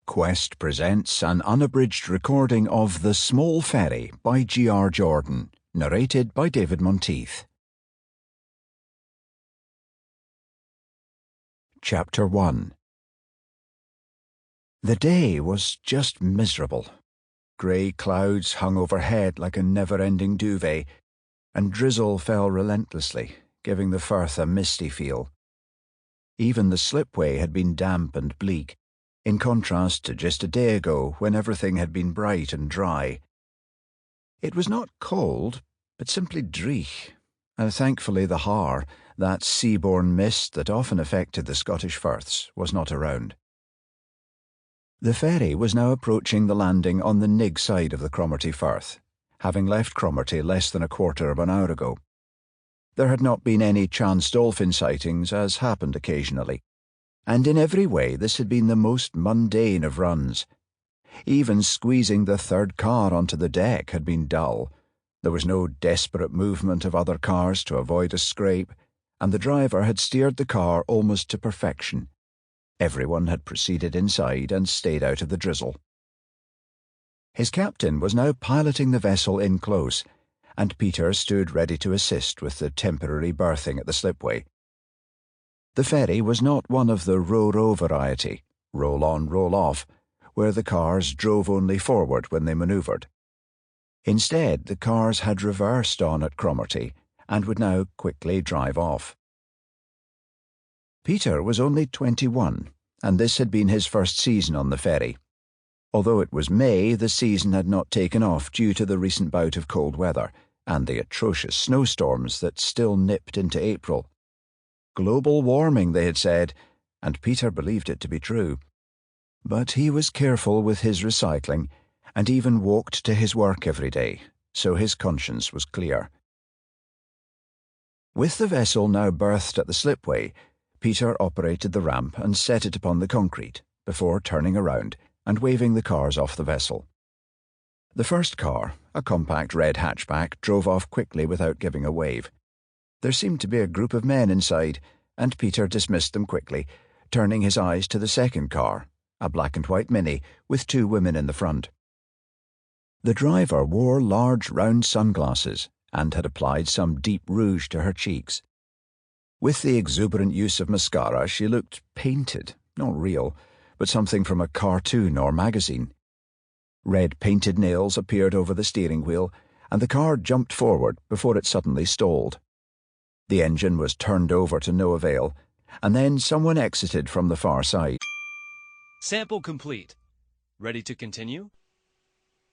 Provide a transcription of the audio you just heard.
Quest presents an unabridged recording of The Small Ferry by G.R. Jordan, narrated by David Monteath. Chapter 1. The day was just miserable. Grey clouds hung overhead like a never-ending duvet, and drizzle fell relentlessly, giving the Firth a misty feel. Even the slipway had been damp and bleak, in contrast to just a day ago when everything had been bright and dry. It was not cold, but simply dreich, and thankfully the har, that sea-borne mist that often affected the Scottish firths, was not around. The ferry was now approaching the landing on the Nig side of the Cromarty Firth, having left Cromarty less than a quarter of an hour ago. There had not been any chance dolphin sightings, as happened occasionally, and in every way this had been the most mundane of runs. Even squeezing the third car onto the deck had been dull. There was no desperate movement of other cars to avoid a scrape, and the driver had steered the car almost to perfection. Everyone had proceeded inside and stayed out of the drizzle. His captain was now piloting the vessel in close, and Peter stood ready to assist with the temporary berthing at the slipway. The ferry was not one of the row-row variety, roll-on, roll-off, where the cars drove only forward when they manoeuvred. Instead, the cars had reversed on at Cromarty and would now quickly drive off. Peter was only 21, and this had been his first season on the ferry. Although it was May, the season had not taken off due to the recent bout of cold weather and the atrocious snowstorms that still nipped into April. Global warming, they had said, and Peter believed it to be true. But he was careful with his recycling and even walked to his work every day, so his conscience was clear. With the vessel now berthed at the slipway, Peter operated the ramp and set it upon the concrete, before turning around and waving the cars off the vessel. The first car, a compact red hatchback, drove off quickly without giving a wave. There seemed to be a group of men inside, and Peter dismissed them quickly, turning his eyes to the second car, a black and white Mini, with two women in the front. The driver wore large round sunglasses and had applied some deep rouge to her cheeks. With the exuberant use of mascara, she looked painted, not real, but something from a cartoon or magazine. Red painted nails appeared over the steering wheel, and the car jumped forward before it suddenly stalled. The engine was turned over to no avail, and then someone exited from the far side. Sample complete. Ready to continue?